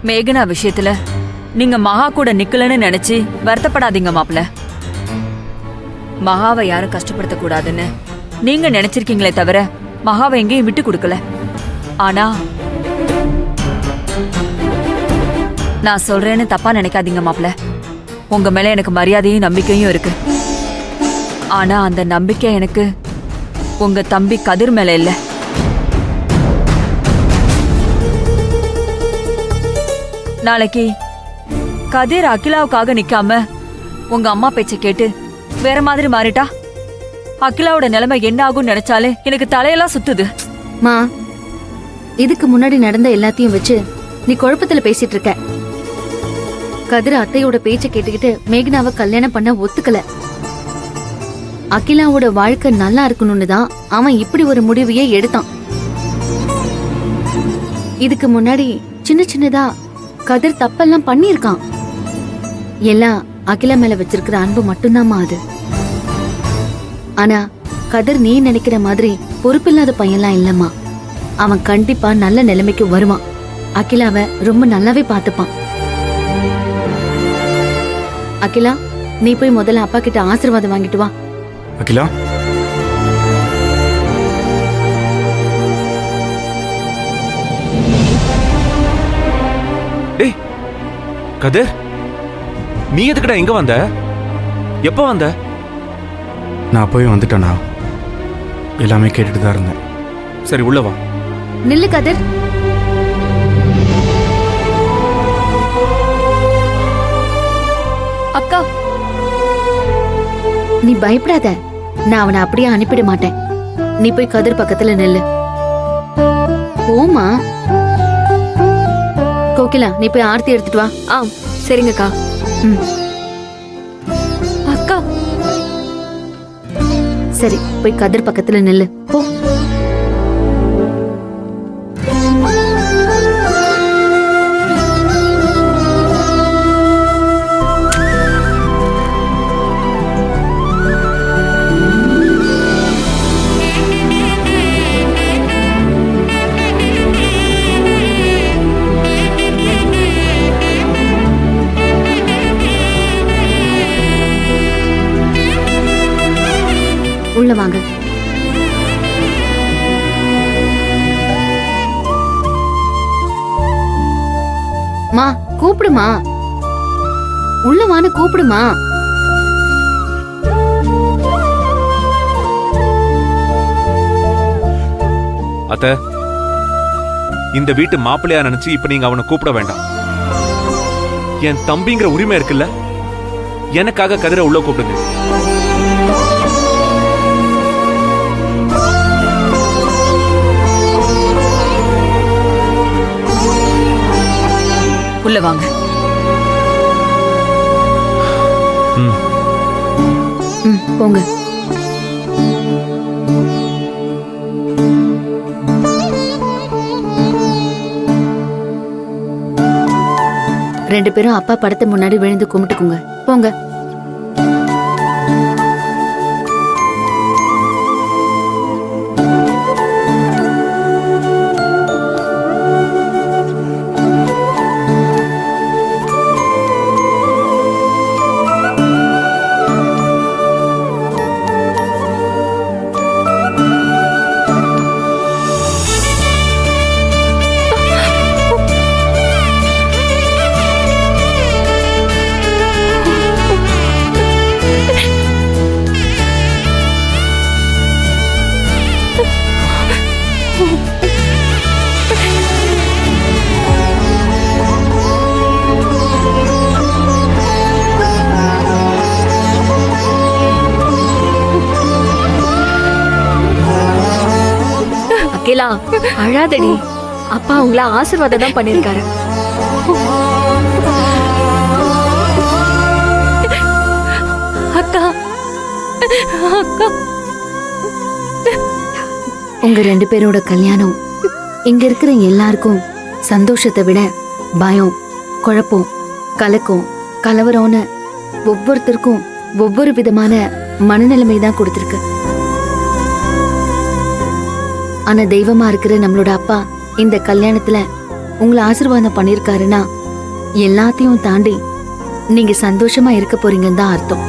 மேகனா விஷயத்துல நீங்க மகா கூட நிக்கலன்னு நினைச்சு வருத்தப்படாதீங்க மாப்ள. மகாவை யாரும் கஷ்டப்படுத்த கூடாதுன்னு நீங்க நினைச்சிருக்கீங்களே தவிர மகாவை எங்கேயும் விட்டு கொடுக்கல. ஆனா நான் சொல்றேன்னு தப்பா நினைக்காதீங்க மாப்ள. உங்க மேல எனக்கு மரியாதையும் நம்பிக்கையும் இருக்கு. ஆனா அந்த நம்பிக்கை எனக்கு உங்க தம்பி கதிர் மேல இல்ல. நாளைக்கு கதிர் அகிலாவுக்காக நிக்காம உங்க அம்மா பேச்ச கேட்டு வேற மாதிரி மாறிட்டா அகிலாவோட நிலைமை என்ன ஆகும் நினைச்சாலே எனக்கு தலையெல்லாம் சுத்துது. மா, இதுக்கு முன்னாடி நடந்த எல்லாத்தையும் வச்சு நீ குழப்பத்துல பேசிட்டு இருக்க. கதிர் அத்தையோட பேச்ச கேட்டுக்கிட்டு மேகனாவை கல்யாணம் பண்ண ஒத்துக்கல. அகிலாவோட வாழ்க்கை நல்லா இருக்கணும்னு தான் அவன் இப்படி ஒரு முடிவையே எடுத்தான். இதுக்கு முன்னாடி சின்ன சின்னதா கதிர் தப்பெல்லாம் பண்ணிருக்கான். எல்லாம் அகிலா மேல வச்சிருக்கிற அன்பு மட்டும்தாம்மா அது. ஆனா கதிர் நீ நினைக்கிற மாதிரி பொறுப்பில்லாத பையன்லாம் இல்லம்மா. அவன் கண்டிப்பா நல்ல நிலைமைக்கு வருவான். அகிலாவை ரொம்ப நல்லாவே பாத்துப்பான். அகிலா, நீ போய் முதல்ல அப்பா கிட்ட ஆசீர்வாதம் வாங்கிட்டு வா. அகிலா, டேய் கதிர், நீ எதுக்குடா எங்க வந்த? எப்ப வந்த? நான் போய் வந்துட்டேனா? எல்லாமே கேட்டுட்டு தான் இருந்தேன். சரி உள்ள வா. நில்லு கதிர். அக்கா, நீ பயப்படாத. நான் அவனை அப்படியே அனுப்பிட மாட்டேன். நீ போய் கதிர் பக்கத்துல நில்லு. போமா. கோகிலா, நீ போய் ஆர்த்தி எடுத்துட்டு வா. சரிங்கக்கா. ம், அக்கா, சரி, போய் கதிர் பக்கத்துல நில்லு. போ. உள்ள வாங்க. மா, கூப்பிடுமா. உள்ள வான்னு கூப்பிடுமா. அத்த, இந்த வீட்டு மாப்பிள்ளையா நினைச்சு இப்ப நீங்க அவனை கூப்பிட வேண்டாம். என் தம்பிங்கிற உரிமை இருக்குல்ல, எனக்காக கதிரை உள்ள கூப்பிடுங்க. உள்ள வாங்க. போங்க. ரெண்டு பேரும் அப்பா படத்தை முன்னாடி விழுந்து கும்பிட்டுக்குங்க. போங்க. அகிலா, அழாதடி. அப்பா உங்களை ஆசீர்வாதம் தான் பண்ணிருக்காரு. அக்கா, அக்கா, உங்க ரெண்டு பேரோட கல்யாணம் இங்க இருக்கிற எல்லாருக்கும் சந்தோஷத்தை விட பயம், குழப்பம், கலக்கம், கலவரம்னு ஒவ்வொருத்தருக்கும் ஒவ்வொரு விதமான மனநிலைமை தான் கொடுத்திருக்கு. ஆனா தெய்வமா இருக்கிற நம்மளோட அப்பா இந்த கல்யாணத்துல உங்களை ஆசீர்வாதம் பண்ணிருக்காருன்னா எல்லாத்தையும் தாண்டி நீங்க சந்தோஷமா இருக்க போறீங்கன்னு தான் அர்த்தம்.